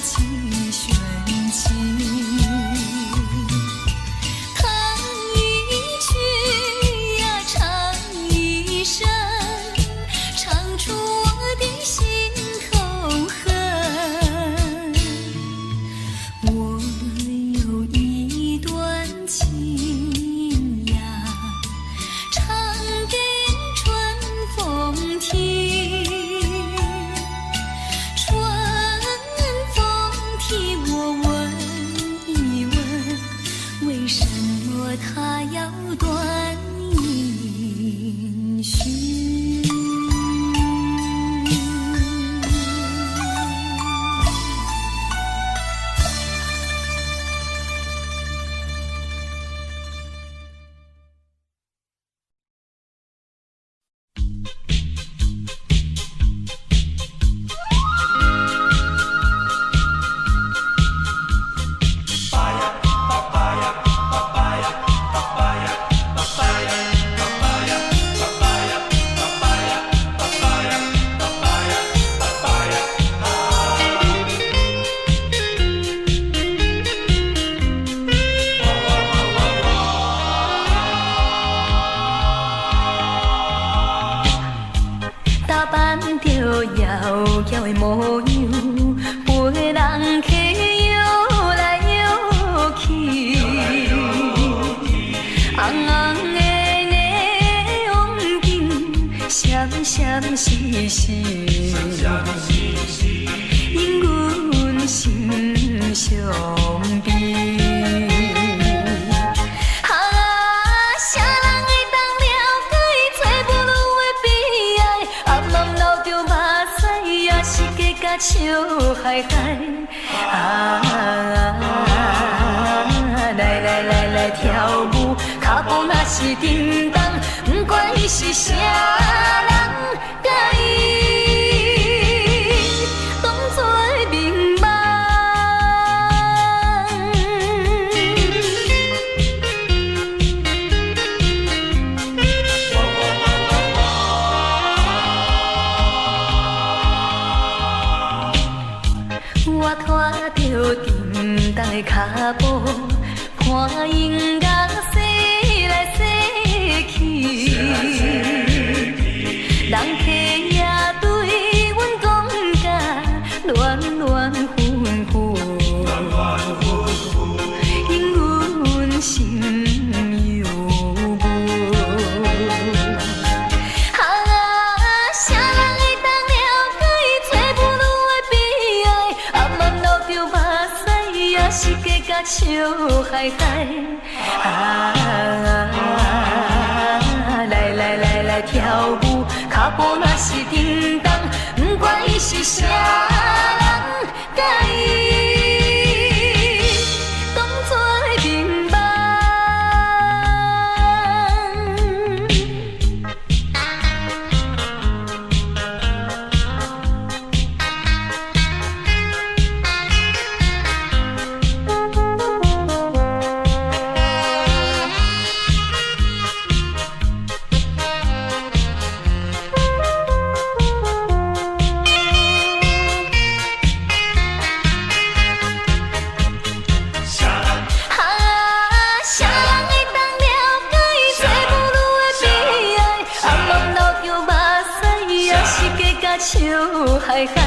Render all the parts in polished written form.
起旋起。弹一曲呀，唱一声，唱出我的心头恨。我有一段情呀，唱给春风听。春风替我问一问，为什么它要断音讯？打扮着妖娇的模样，陪人客摇来摇去，红红的霓虹灯闪闪烁烁，引阮心伤悲。笑嗨嗨来跳舞，脚步若是叮当，不管伊是啥人，甲伊当作明梦。我拖着叮当的脚步，看音乐洗来洗去，人客也对阮讲甲乱乱纷纷，引阮心忧闷。啥人会当了解伊找不落的悲哀？暗暗流着目屎，也是加甲笑嗨嗨。来跳舞，脚步若是叮当，不管伊是啥人，甲伊当作明梦。笑嗨嗨，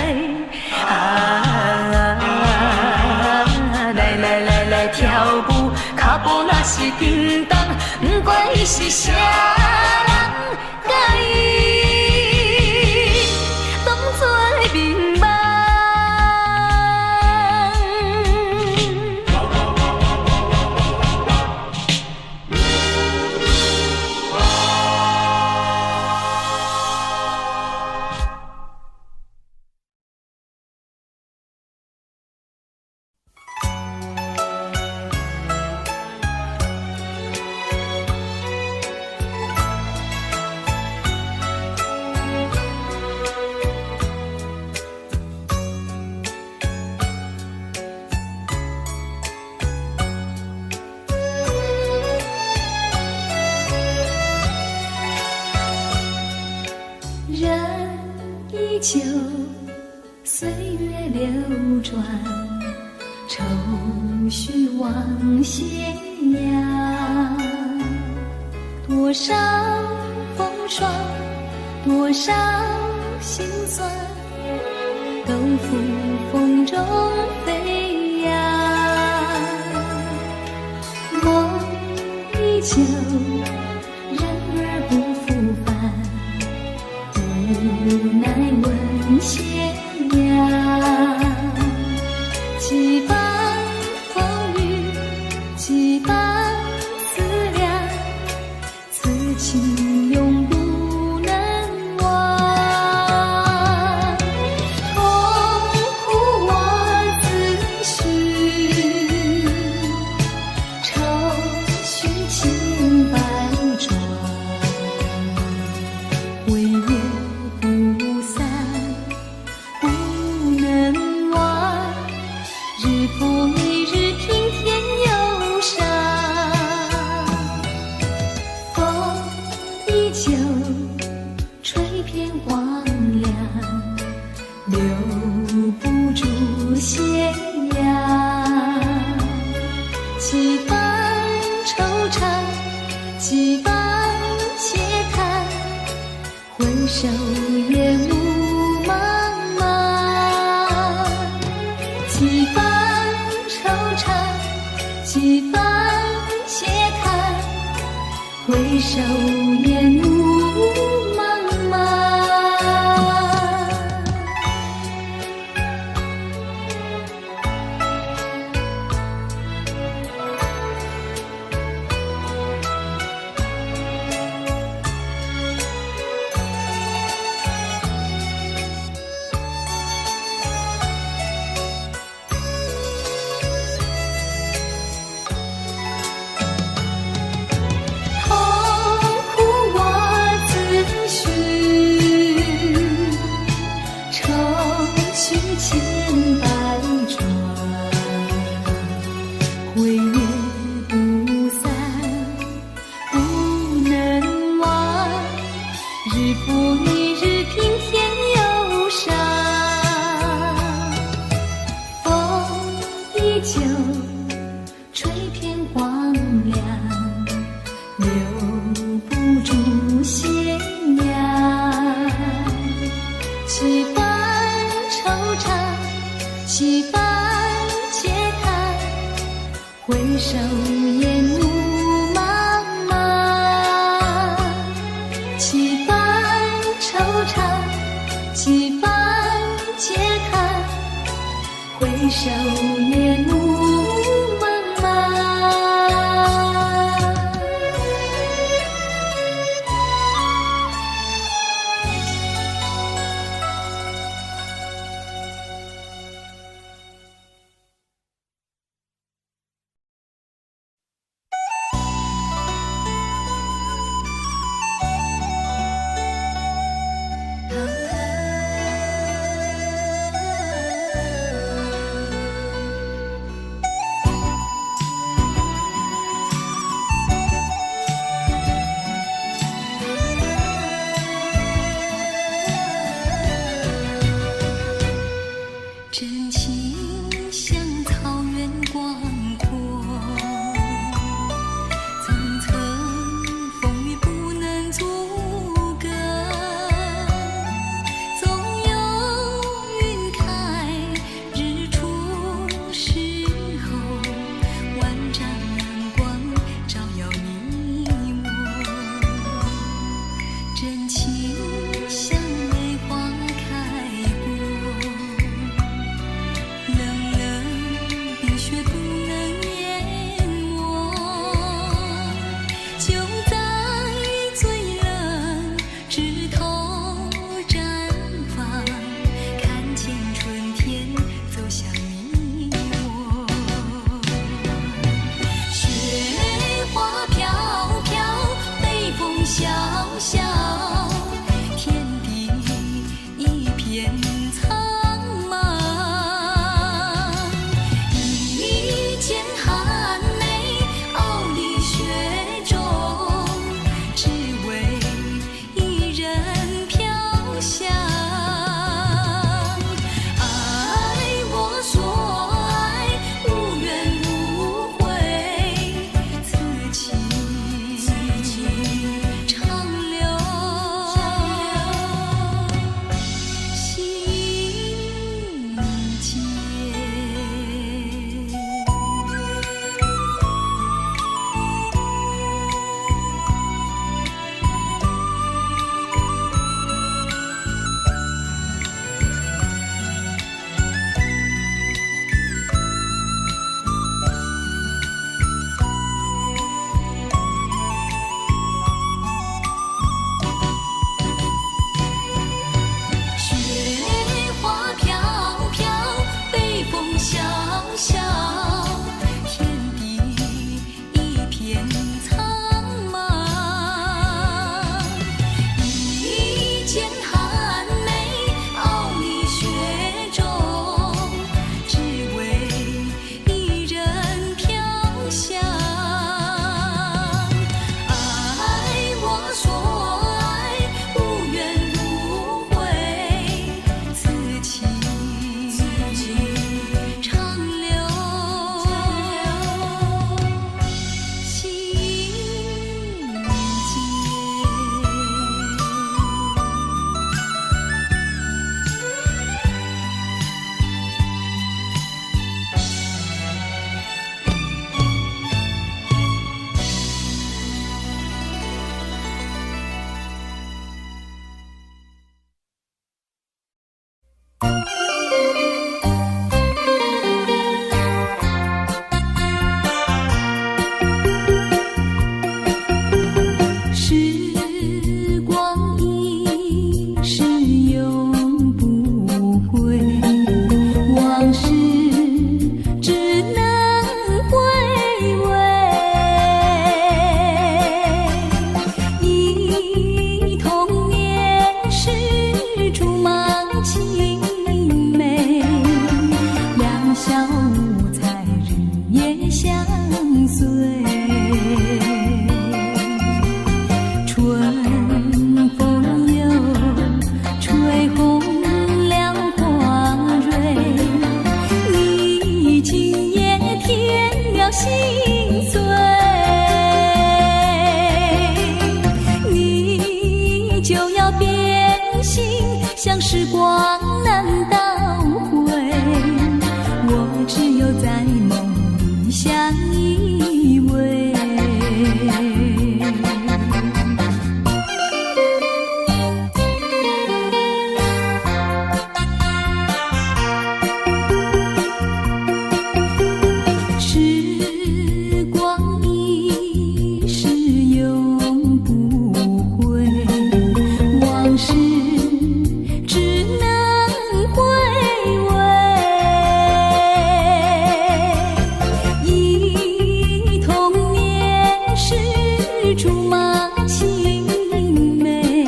来跳舞，脚步若是叮当，不管伊是啥人，甲伊当作明梦。人依旧，岁月流转。愁绪望斜阳，多少风霜，多少心酸，都付风中飞扬。梦依旧，人儿不复返，无奈问斜阳。几番风雨，几番思量，此情永不能忘。痛苦我自许，愁绪千百转，唯愿不散，不能忘。日复一日，平添忧伤。风依旧，吹遍荒凉，留不住斜阳。几番惆怅，几番嗟叹，回首烟雾茫茫。几番惆怅，几番嗟叹，回首烟雾茫茫。千百转，挥别不散，不能忘。日复一日，平添忧伤。风依旧，吹遍荒凉，留不住斜阳。几番惆怅，几番嗟叹，回首烟雾茫茫。几番惆怅，几番嗟叹，回首烟雾茫茫。相随。春风又吹红了花蕊，你今夜添了心碎。你就要变心，像时光难倒回，我只有在梦里相依偎。时光一逝永不回，往事只能回味。忆童年时竹马青梅，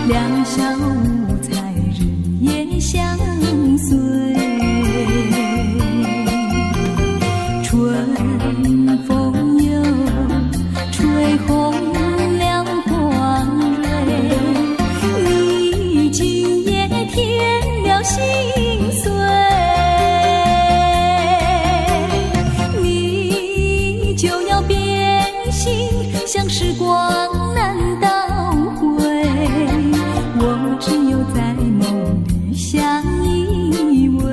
两小无猜日夜相随。春风又吹红了花蕊，你今夜添了心碎。你就要变心，像时光难倒回，我只有在梦里相依偎。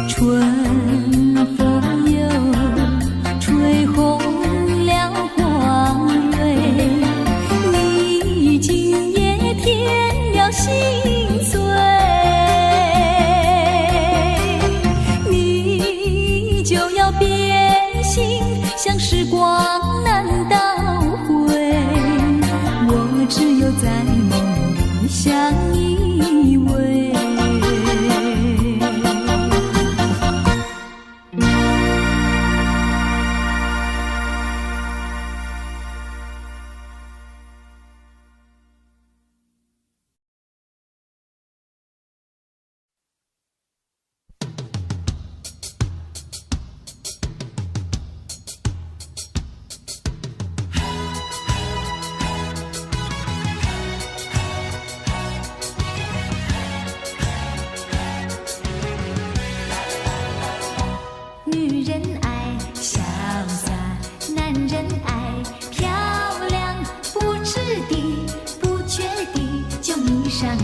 春风又吹红了花蕊，你今夜添了心碎。你就要变心，像时光难倒回，我只有在梦里相依偎。女人爱潇洒，男人爱漂亮，不知地不觉地就迷上你。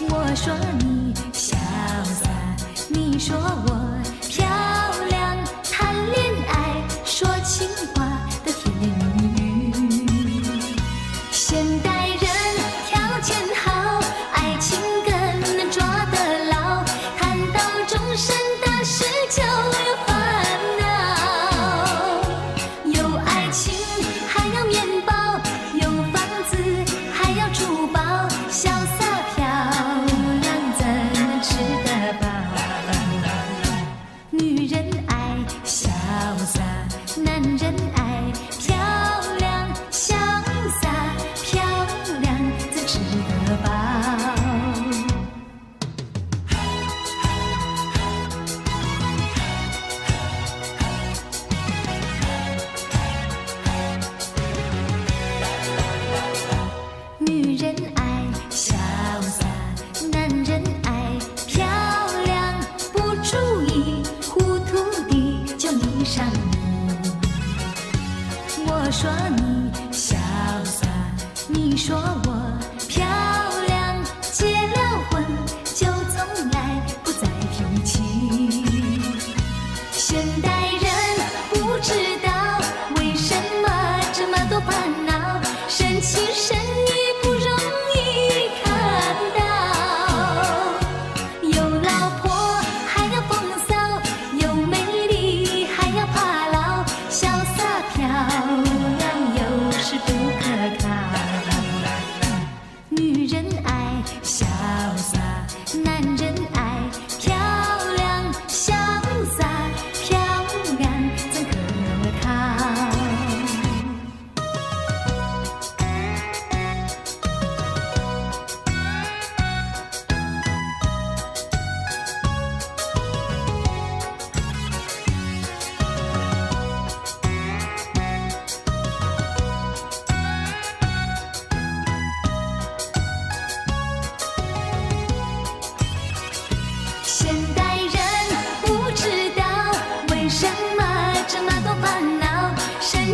我说你潇洒，你说我漂亮，谈恋爱说情话的甜言蜜语。现代人条件好，爱情更能抓得牢，谈到终身的事就有烦恼。有爱情还要面包，有房子还要珠宝，潇洒漂亮怎能吃得饱？女人爱潇洒，男人爱漂亮，潇洒漂亮怎吃得饱？女人爱潇洒，男人爱漂亮，不注意糊涂地就迷上你。我说你潇洒，你说我漂亮，结了婚就从来不再提起。现代人不知道为什么这么多烦恼，深情深意不容易看到。有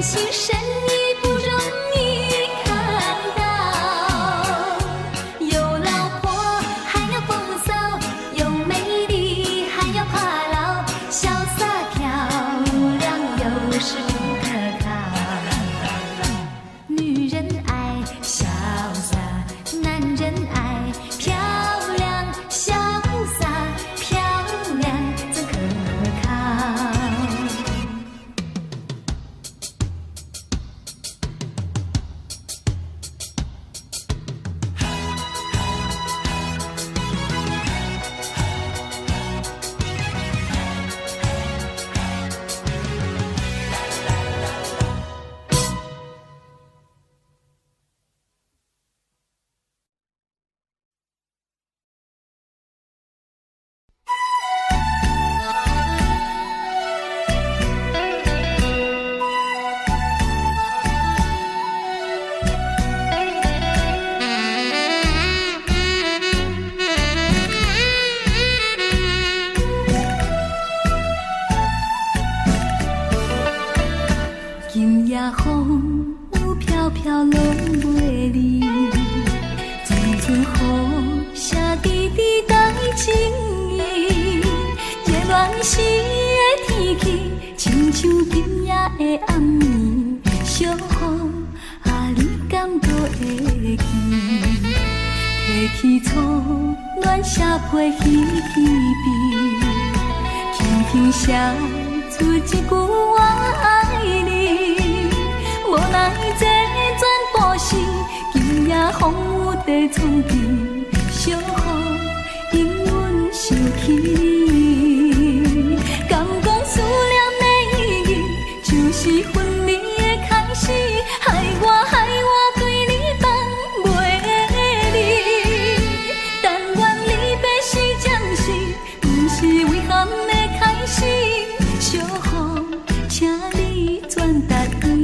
心深意不容易看到，有老婆还要风骚，有美丽还要怕老，潇洒漂亮又是不可靠。女人爱潇洒，男人爱漂亮，潇洒漂亮怎可靠？今夜风有飘飘拢袂离，阵阵雨写滴滴带情意。热恋时的天气，亲像今夜的暗暝，小雨啊，你敢搁会记？提起初恋写批稀稀微，轻轻写出一句我爱你。无奈这全部是今夜风有地创治，小雨因阮想起你。敢讲思念的意义，就是分离的开始，害我对你放袂离。但愿离别是暂时，不是遗憾的开始。小雨，请你转达意。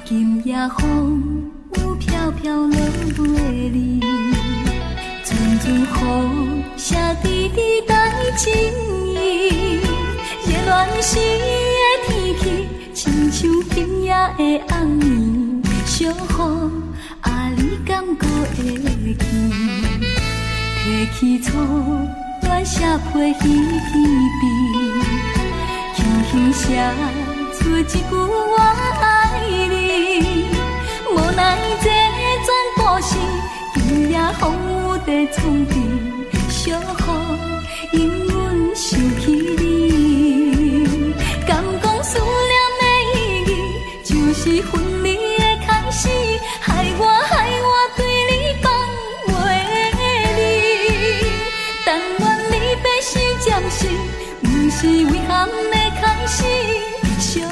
今夜风有飘飘落袂离，阵阵雨写滴滴带情意。热恋时的天气，亲像今夜的暗暝，小雨啊，你敢搁会记？提起初恋写批稀稀微，轻轻写出一句我爱你。无奈这全部是今夜风有地创治，小雨因阮想起你。敢讲思念的意义，就是分离的开始，害我对你放袂离。但愿离别是暂时，不是遗憾的开始。小雨，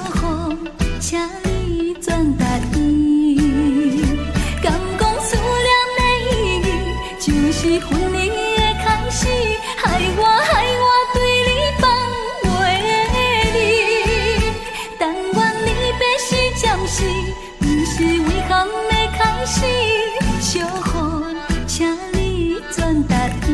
请你转达意。敢讲思念的意义，就是分离的开始，害我对你放袂离。但愿离别是暂时，不是遗憾的开始。小雨，请你转达意。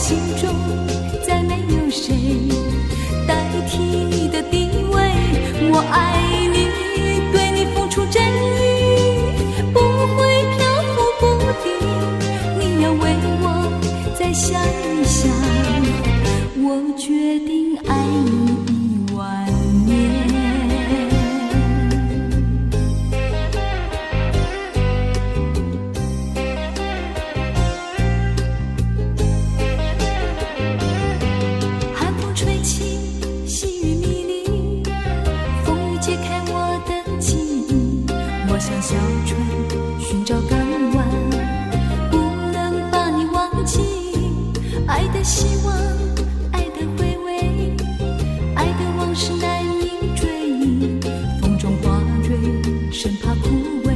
心中再没有谁代替你的地位。我爱你，对你付出真意，不会漂浮不定。你要为我再想一想，我决定爱你10000年。像小船寻找港湾，不能把你忘记。爱的希望，爱的回味，爱的往事难以追忆。风中花蕊，生怕枯萎。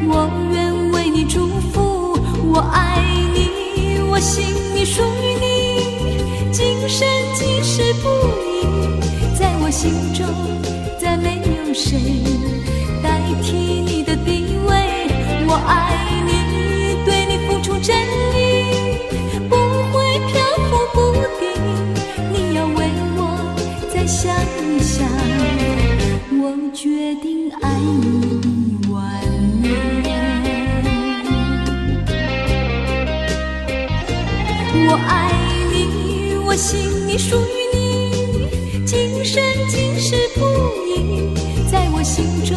我愿为你祝福，我爱你，我心里属于你，今生今世不移。在我心中，再没有谁代替你的地位。我爱你，对你付出真意，不会漂浮不定。你要为我再想一想，我决定爱你10000年。我爱你，我心里属于你，今生今世不移。在我心中，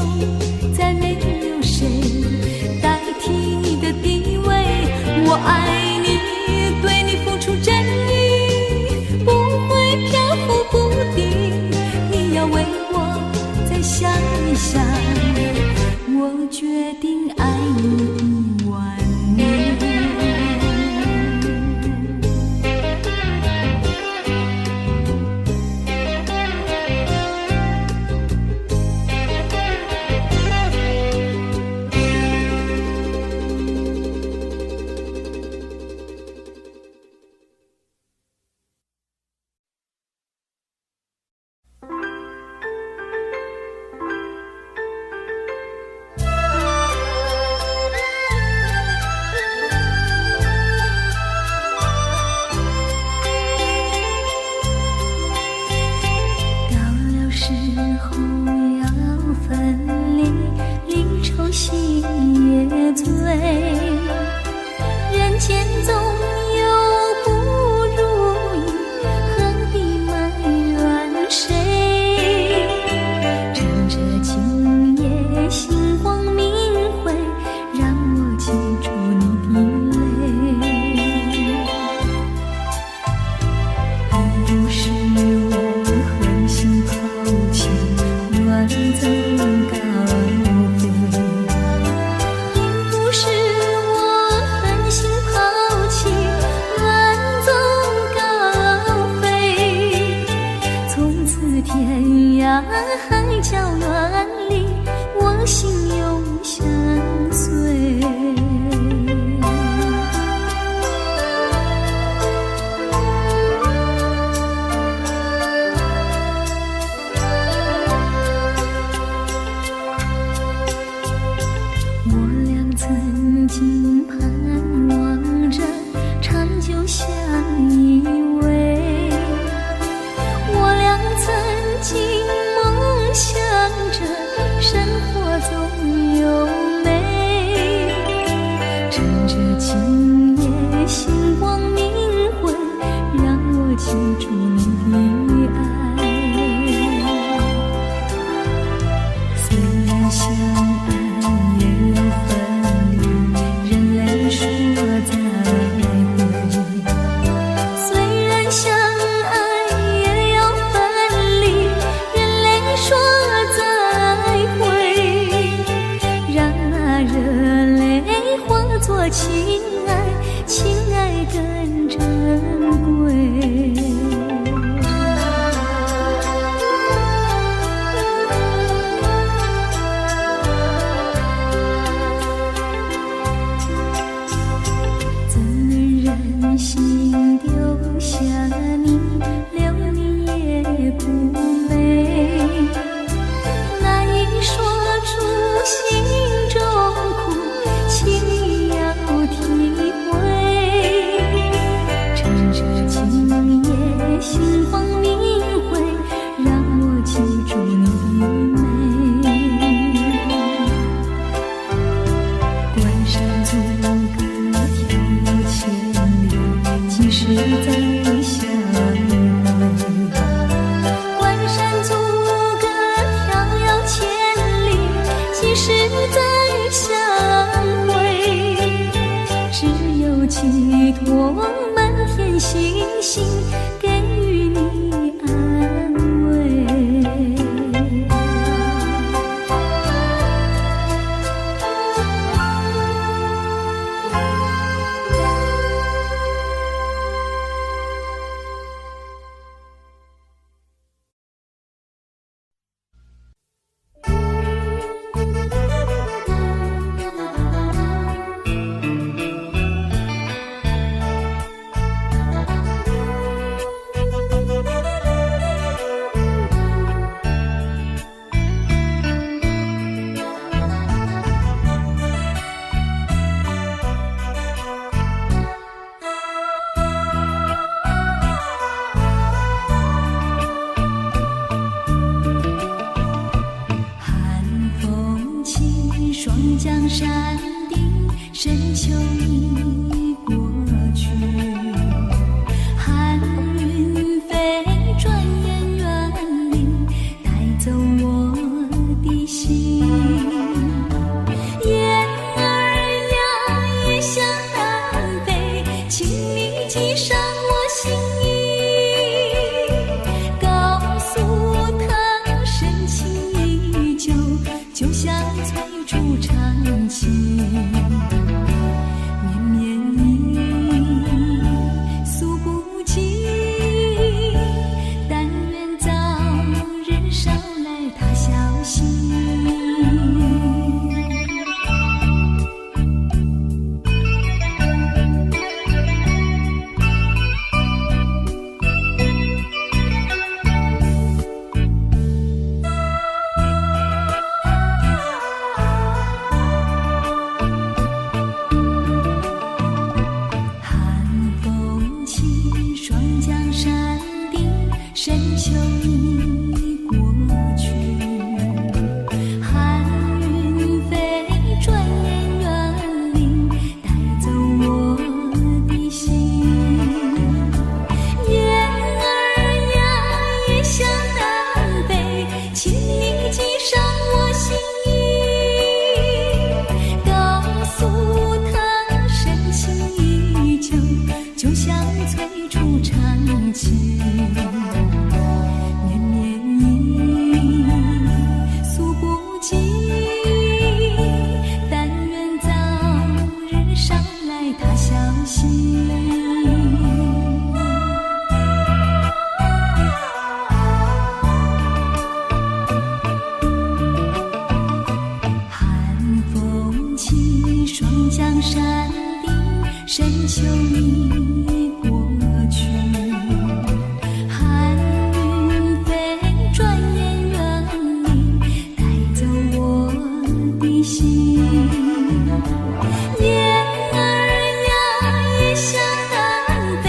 再没有谁代替你的地位。我爱你，对你付出真意，不会漂浮不定。你要为我再想一想，我决定爱你10000年。情爱更珍贵。寄托满天星星，给予你安慰。江山顶，深秋已过去，寒云飞，转眼远离，带走我的心。雁儿呀，也向南飞，请你记上我心意，告诉他深情依旧，就像催促长情，绵绵意诉不尽，但愿早日捎来他消息。深秋已过去，寒云飞，转眼远离，带走我的心。雁儿呀，也向南飞，请你记上我心意，告诉他深情依旧，就像催促长情。江山顶，深秋已过去，寒云飞，转眼远离，带走我的心。雁儿呀，也向南飞，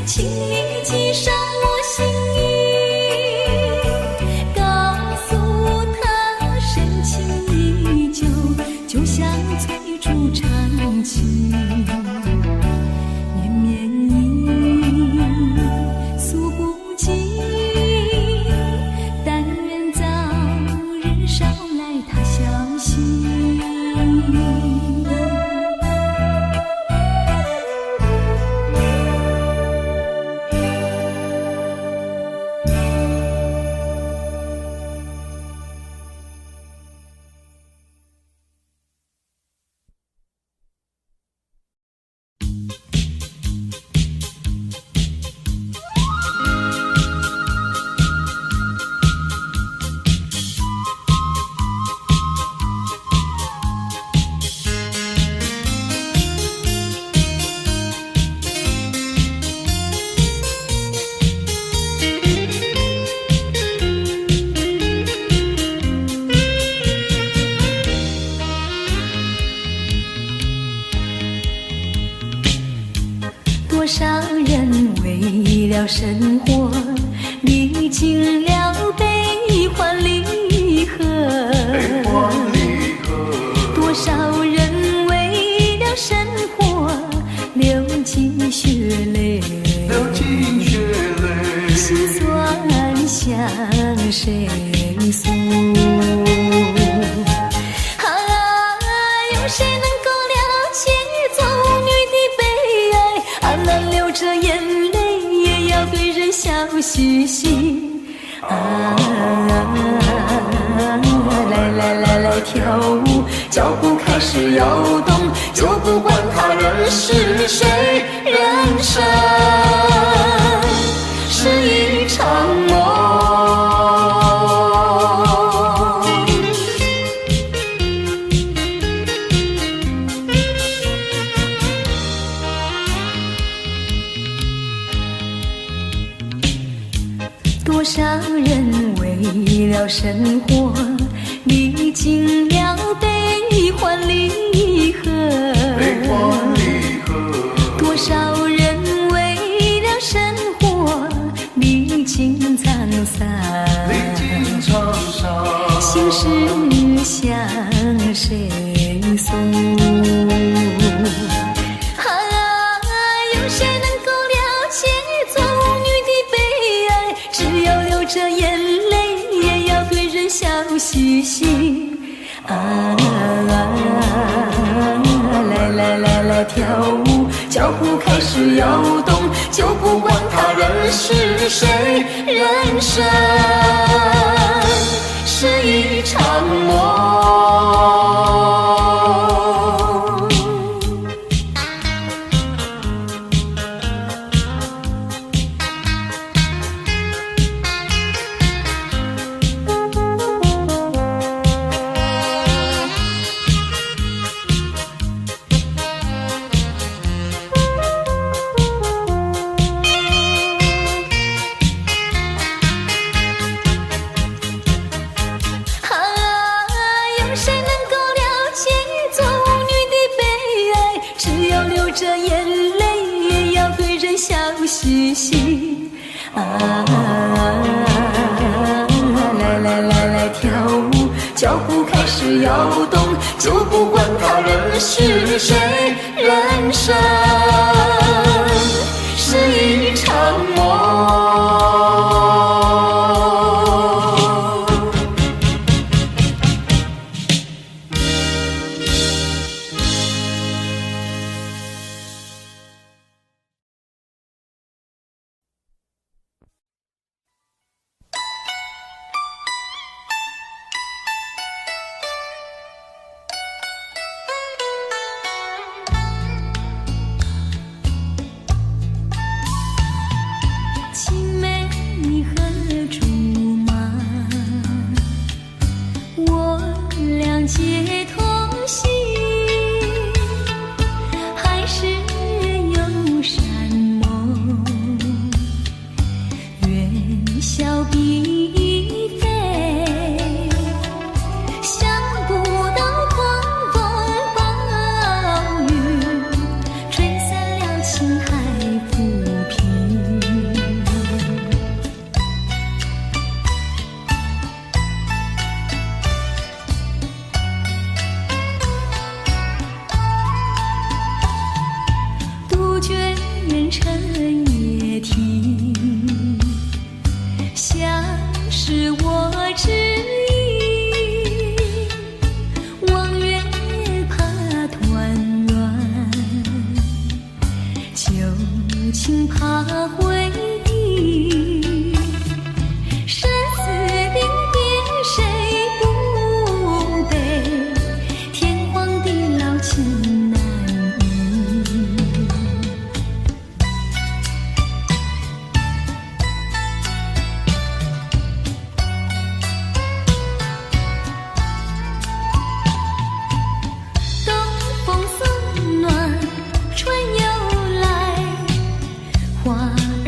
请你记上我心意，告诉他深情依旧，就像催促长情，绵绵意诉不尽，但愿早日捎来他消息。多少人为了生活历经了悲欢离合，多少人为了生活流尽血泪，心酸向谁诉？有谁能够了解做女的悲着眼泪，也要对人笑嘻嘻。来来来来跳舞，脚步开始摇动，就不管他人是谁，人生是一场梦。多少人为了生活历经了悲欢离合，多少人为了生活历经沧桑，心事向谁诉？有谁能够了解做舞女的悲哀？只要流着眼泪，也要对人笑嘻嘻。来来来来跳舞，脚步开始摇动，就不管他人是谁，人生是一场梦。着眼泪，也要对人笑嘻嘻。来来来来跳舞，脚步开始摇动，就不管他人是谁，人生是一场梦。皆同行，还是有山盟，愿笑比飞，想不到狂风暴雨，吹散了情海浮萍。尘也听，像是我指引，望月怕团圆，旧情怕回忆，生死临别谁不悲，天荒地老情难移。花儿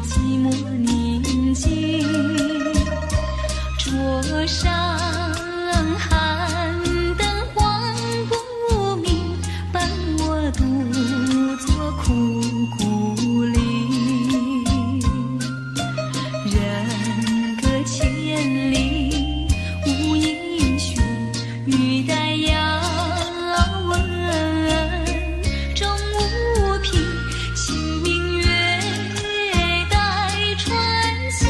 寂寞宁静，桌上寒灯晃不明，伴我独坐枯骨林。人隔千里无音讯，欲待遥闻终无凭。清明月待传信，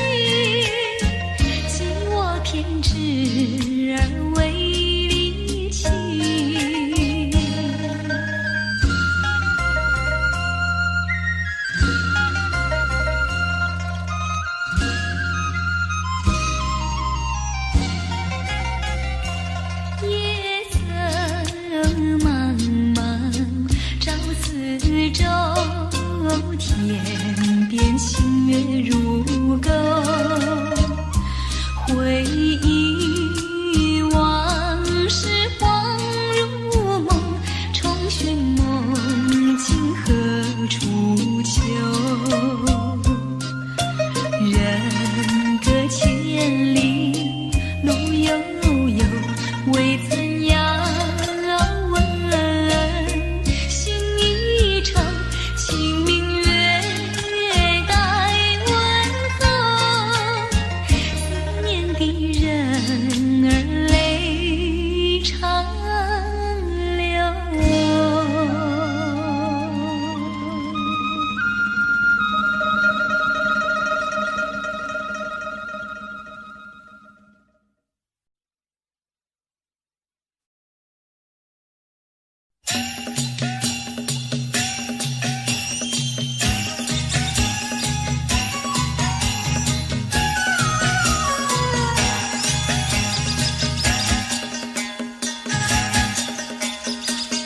寄我偏执而为离情。夜色茫茫照四周，天边星月如钩。回忆往事恍如梦，重寻梦境何处求？人隔千里路悠悠，未曾遥问心一程。清明月待问候，思念的人儿泪长流。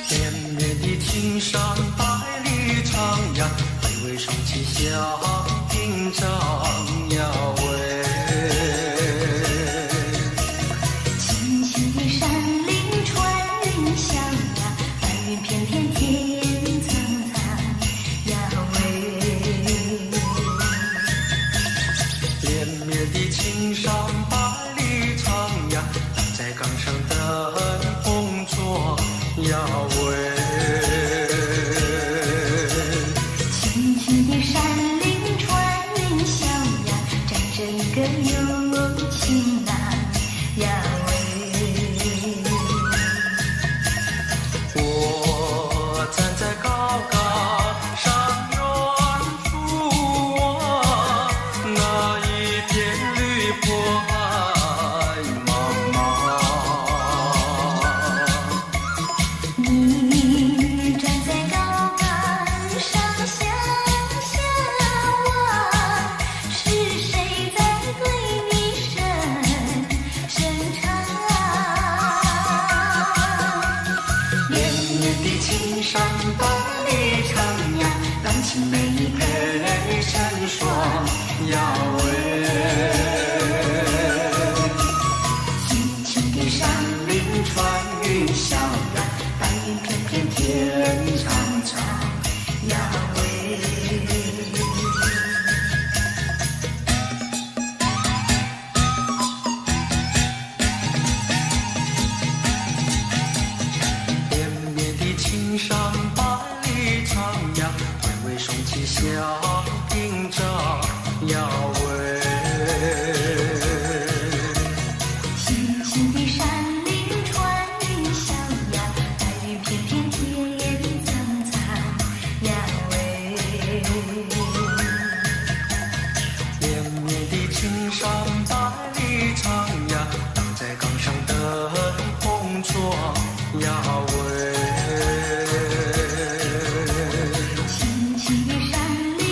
绵绵的青山百里长呀，北魏双旗响叮当呀喂。青青的山林穿云霄呀，白云片片天苍苍呀喂。连绵的青山百里长呀，在岗上等风作呀喂。青青的山林穿云霄呀，站着一个有情郎呀喂。我站在高岗上远处啊，那一片绿波海茫茫。你站在高岗上想想我，是谁在对你深唱？连绵的青山百里长呀，郎情妹配成双呀喂。青青的山林穿云霄呀，白云片片天苍苍呀喂。连绵的青山百里长呀，巍巍双旗响叮当呀喂。青青的山林穿云霄呀，白云片片天苍苍呀喂。连绵的青山百里长呀，挡在岗上等风作呀喂。青青的山林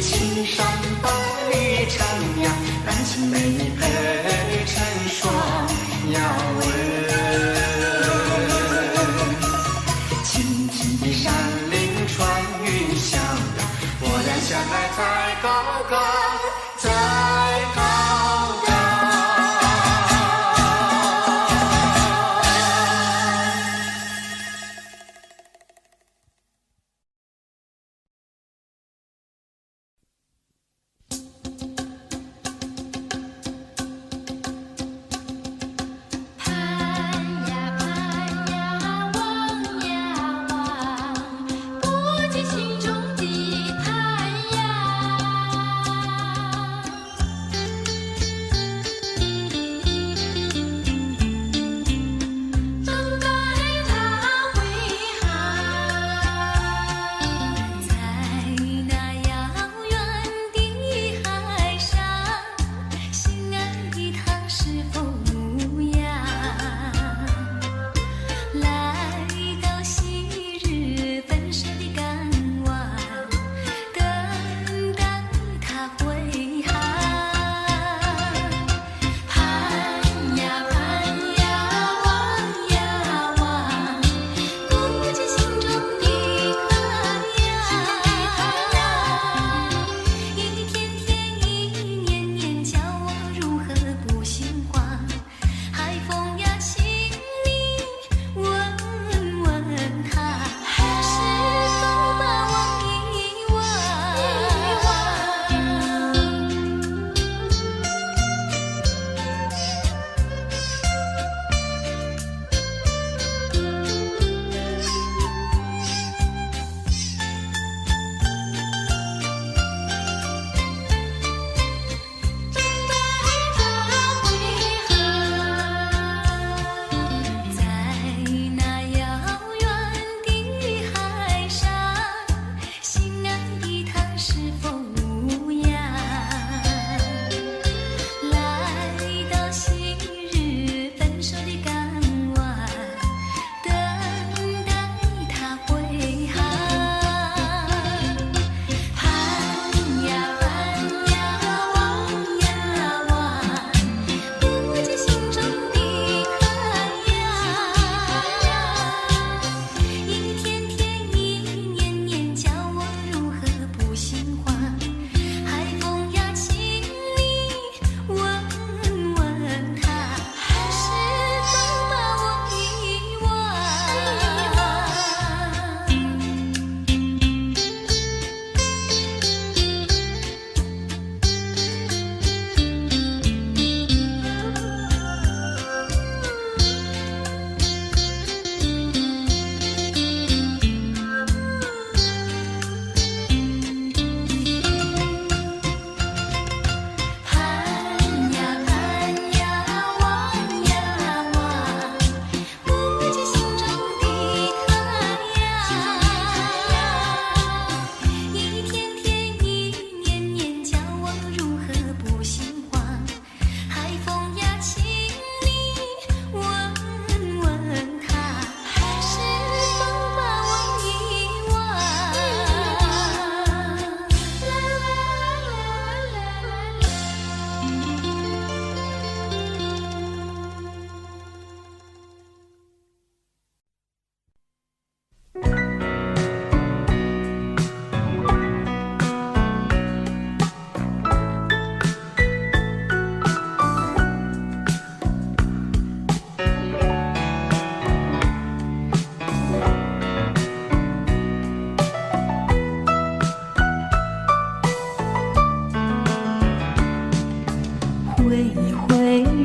青山百里长呀，丹青美配成双呀喂。青青的山岭穿云霄呀，我俩下来再高高，再高高。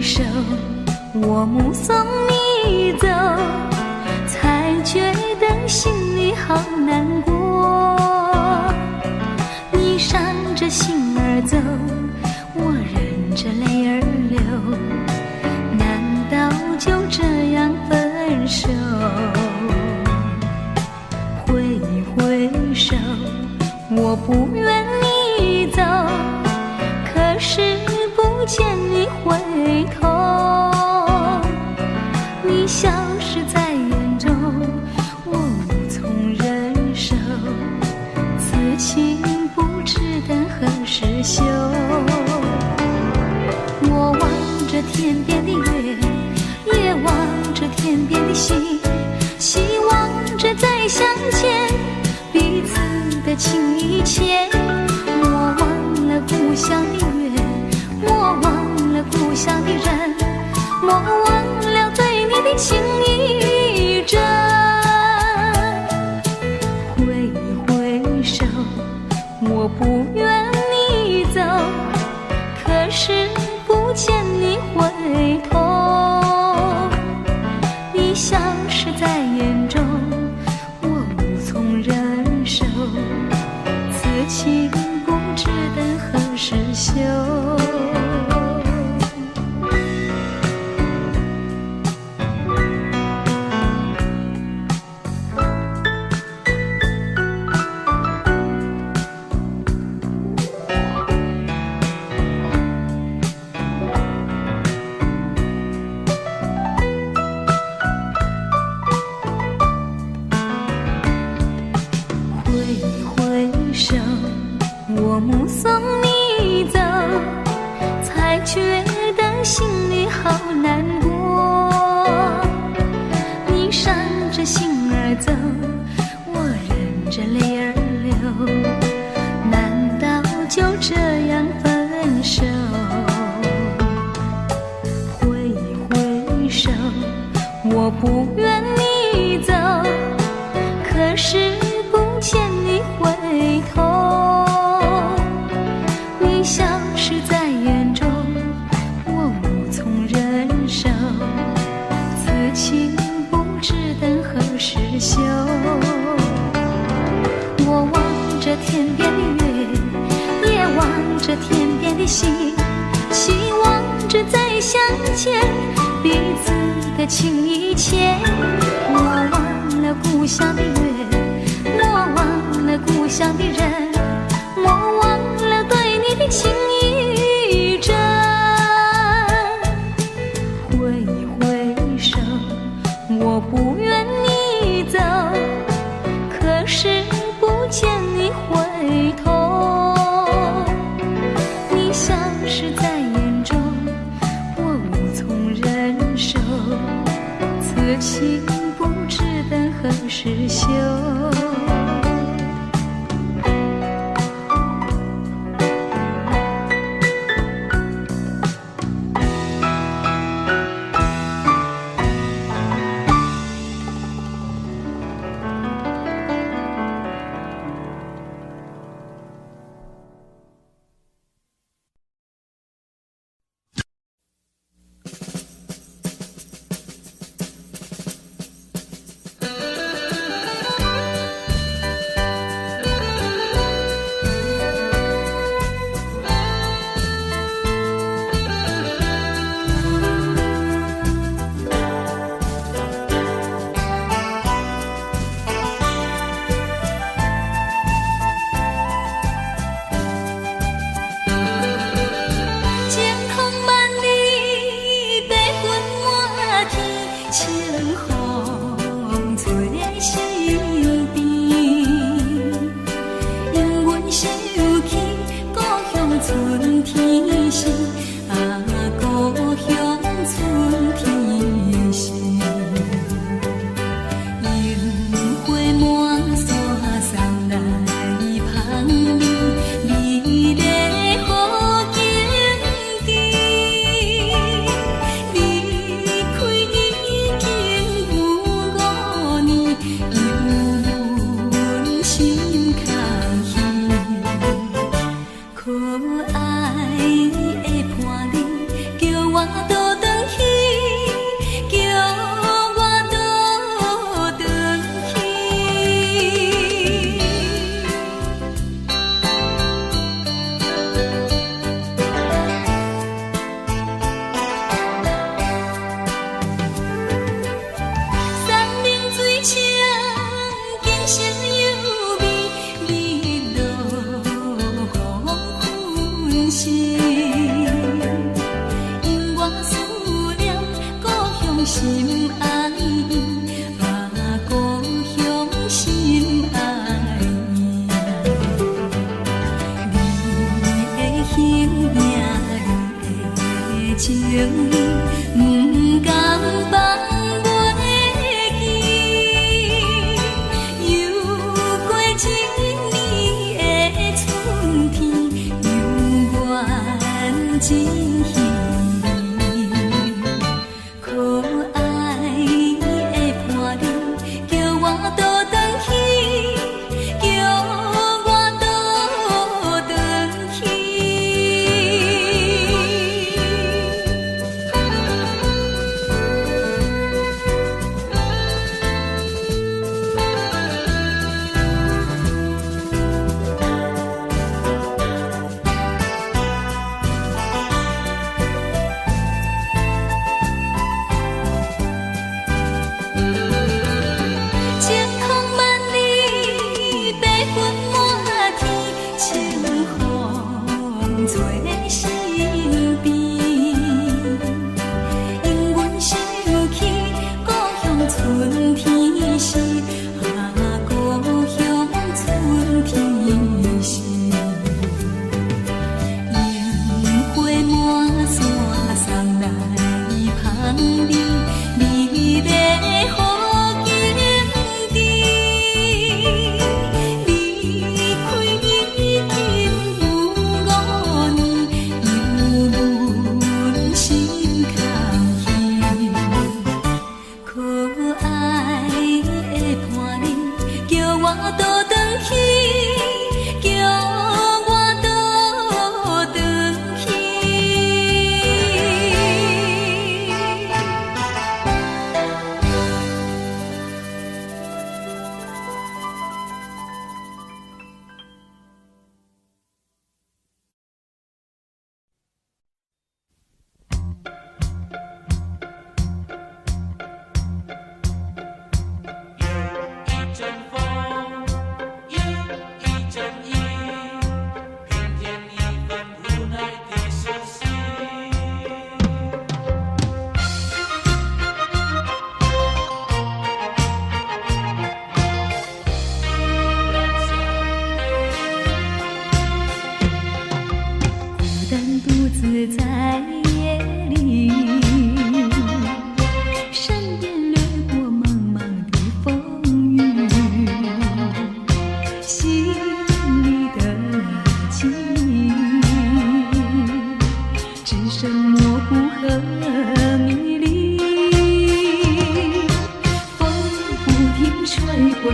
手，我目送你走，才觉得心里好难过。你伤着心儿走，我忍着泪儿流，难道就这样分手？挥一挥手，我不愿你走，可是不见你回头，你消失在眼中，我无从忍受，此情不值得心，希望着再相见，彼此的情谊牵。莫忘了故乡的月，莫忘了故乡的人，莫忘了对你的情意真。挥挥手，我不愿你走，可是不见你回头。你消失在眼中，我无从忍受，此情不知等何时休。我目送你走，才觉得心里好难过。你伤着心儿走，我忍着泪儿流，难道就这样分手？挥挥手，我不愿你走，可是不见你回头。消失在眼中，我无从忍受，此情不知等何时休。我望着天边的月，也望着天边的星，希望着再相见，彼此的情谊牵。莫忘了故乡的月，莫忘了故乡的人，莫忘了对你的情谊真。挥挥手，我不愿你走，可是不见你回头。你消失在眼中，我无从忍受，此情不知等何时休。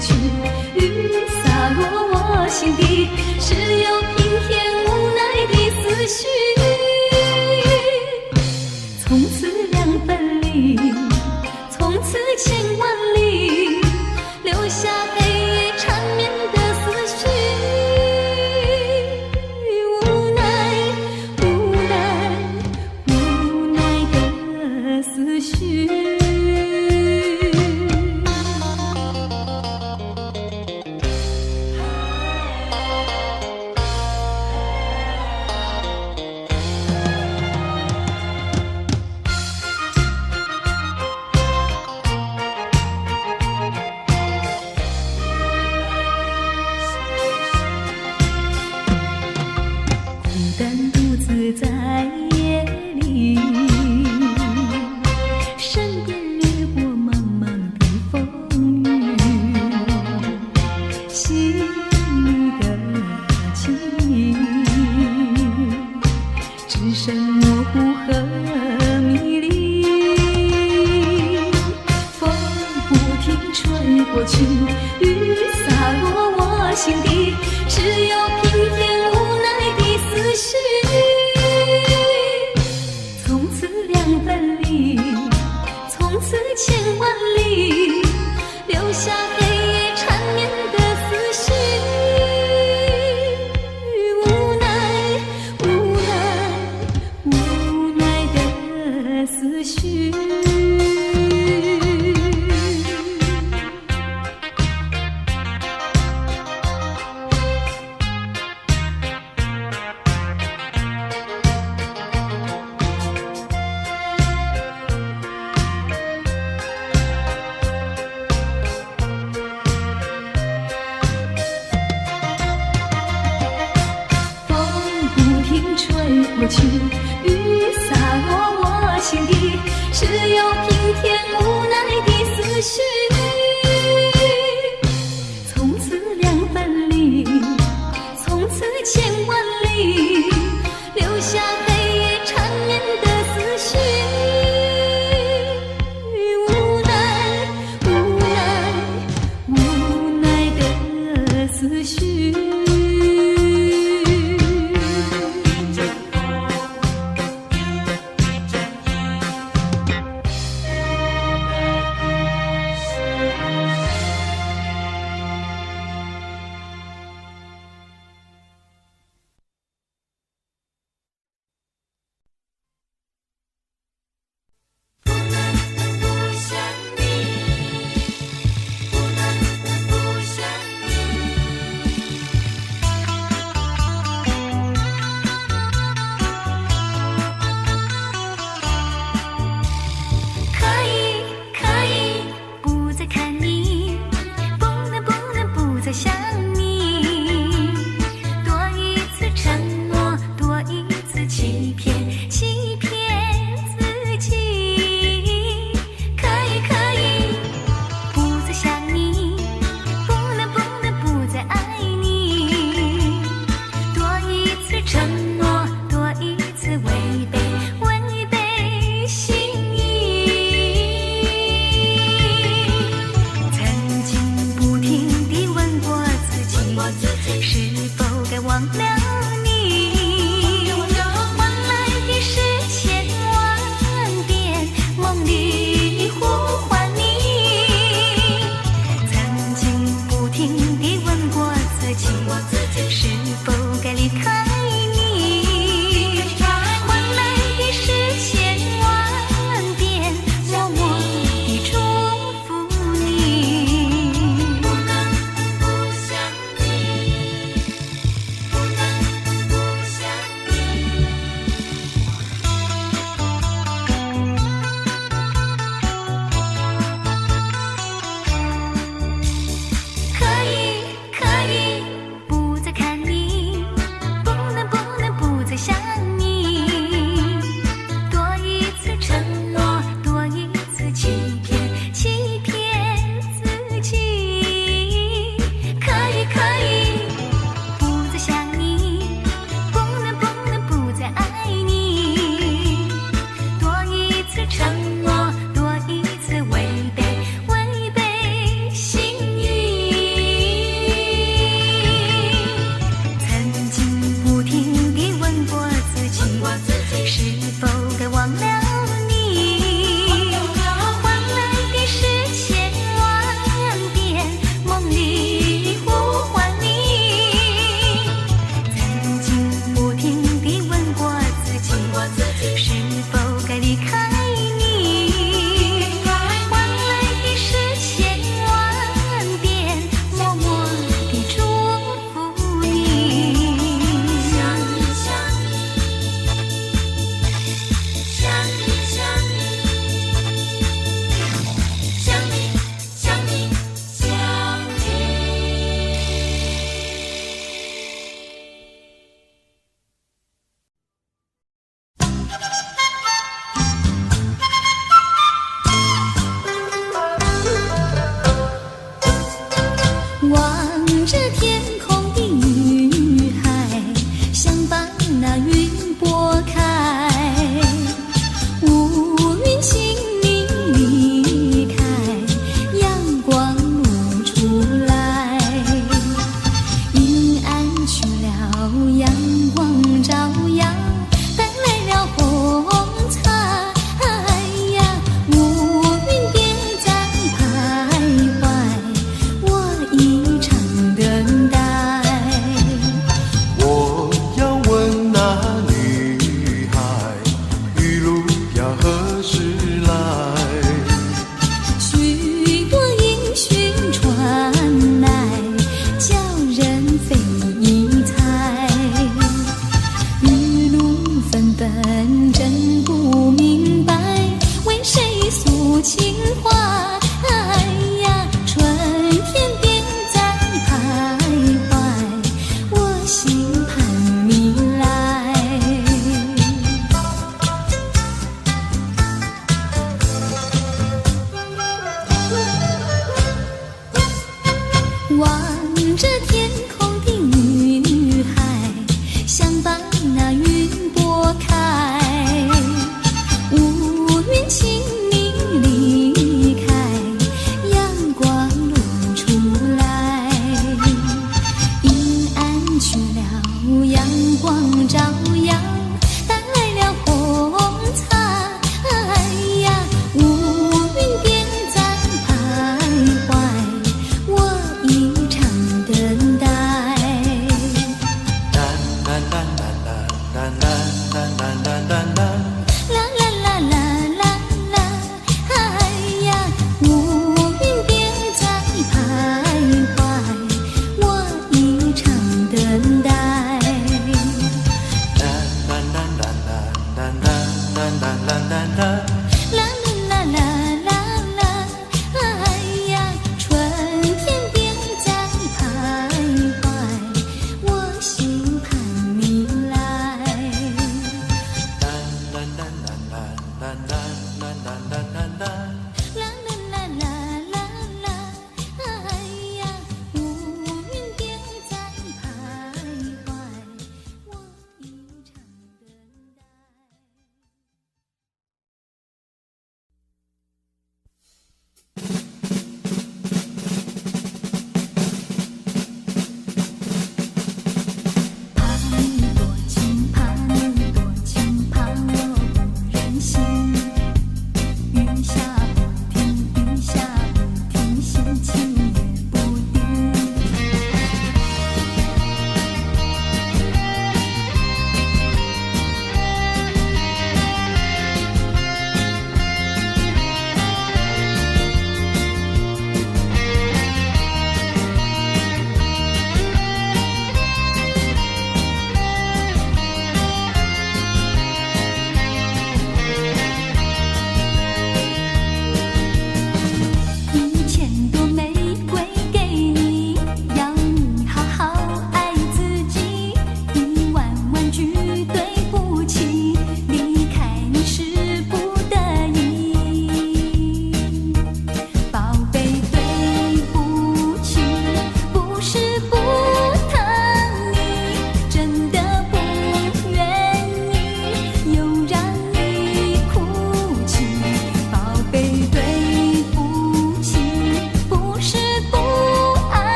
去，雨洒落我心底，只有平添无奈的思绪。从此两分离，从此千万里，留下黑夜缠绵的思绪。无奈，无奈，无奈的思绪。单独自在夜里，身边掠过茫茫的风雨，心里的情意只剩模糊和迷离。风不停吹过去，雨洒落我心底，只有平添无奈的思绪。从此两分离，从此千万里，留下黑夜缠绵的思绪。无奈，无奈，无奈的思绪。望着天空的女孩，想把那云拨开。乌云清明离开，阳光露出来。阴暗去了，阳光照耀，带来了红彩呀。乌云边在徘徊，我已唱得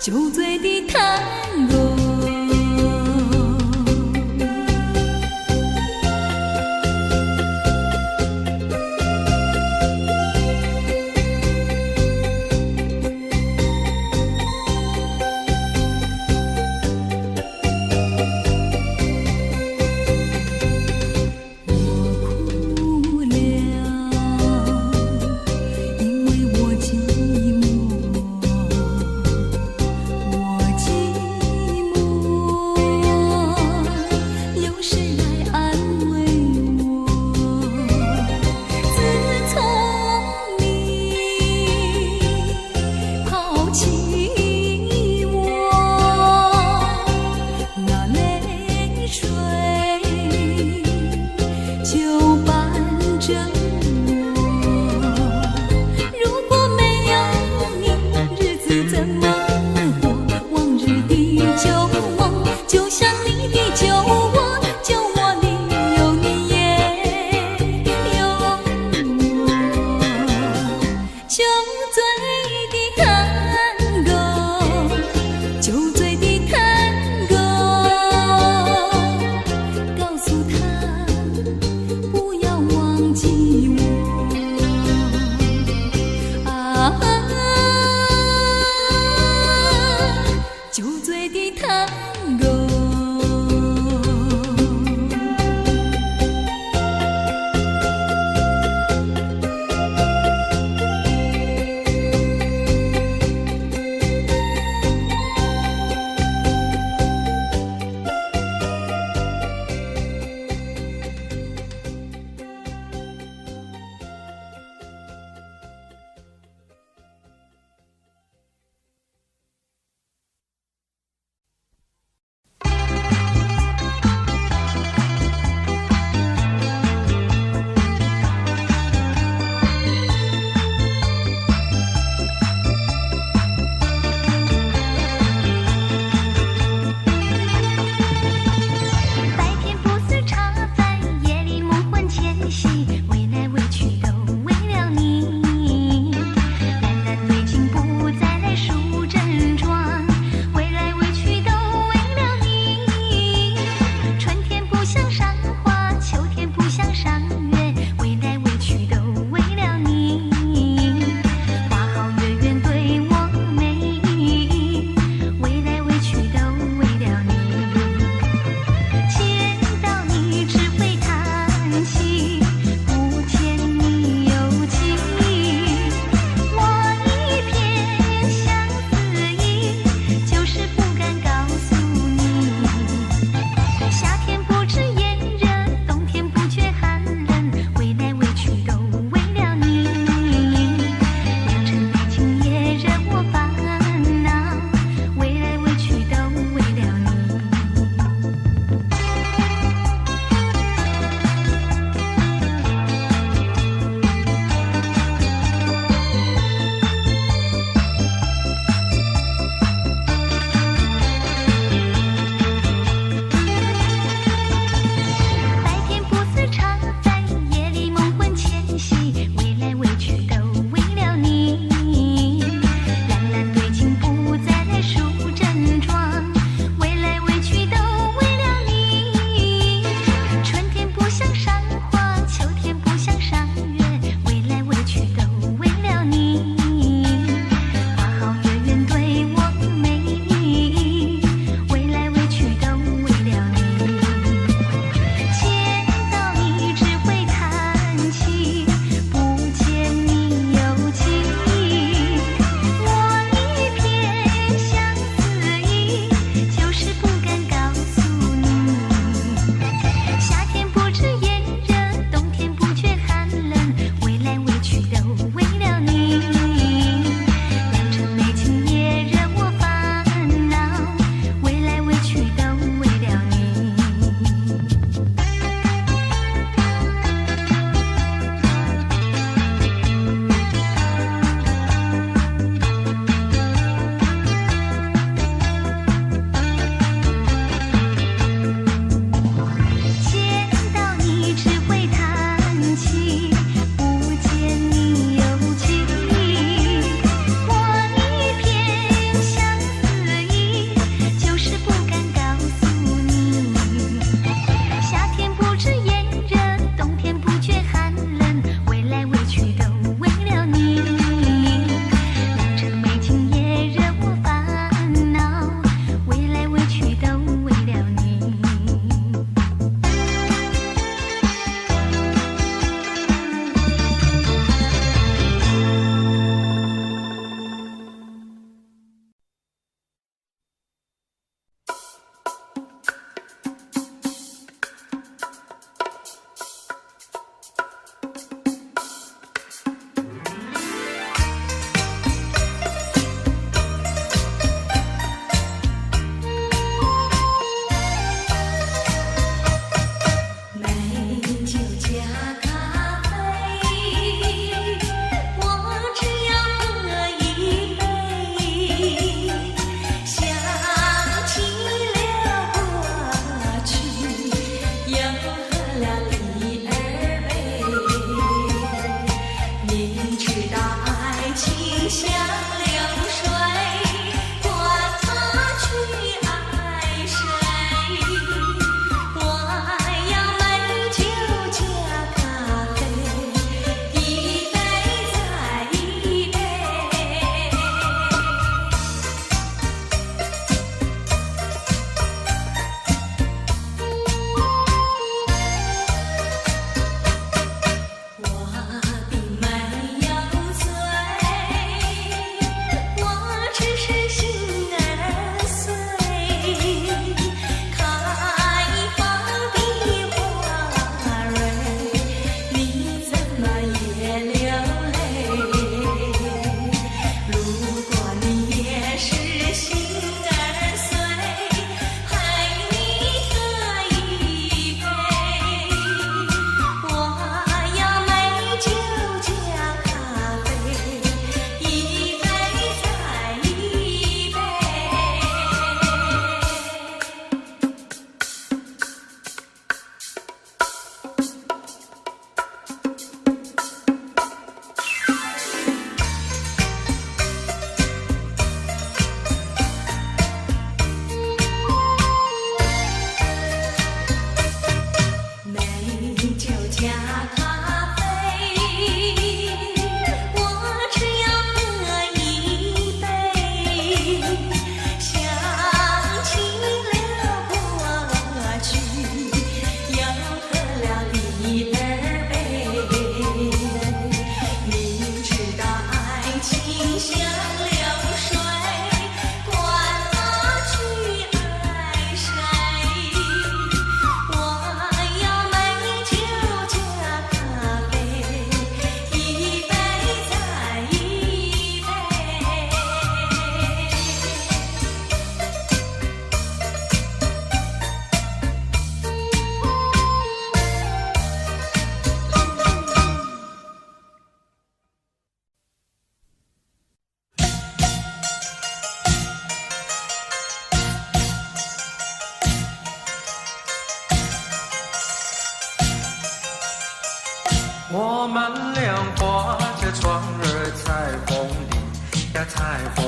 酒醉的探戈。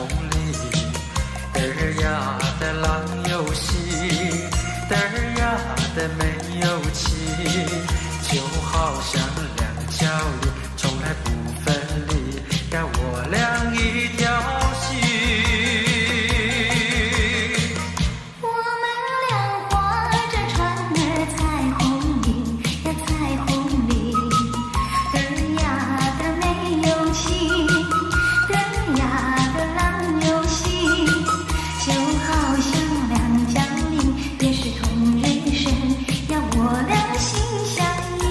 里，嘚儿呀的郎有喜，嘚儿呀的没有妻，就好像两脚里从来不分离，该我俩一条心。我们俩划着船儿彩虹里呀彩虹里，嘚儿呀的没有妻，嘚儿呀的郎有喜，就好像两江里便是同日生呀，我俩心相依。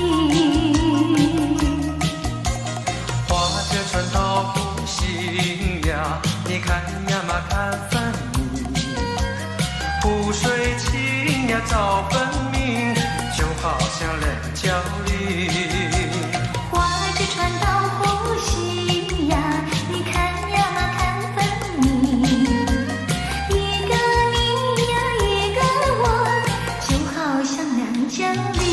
划着船到湖心呀，你看呀嘛看分明，湖水清呀早分明，就好像两脚里。划着船到湖心呀，你看呀嘛看分明，一个你呀一个我，就好像两江里。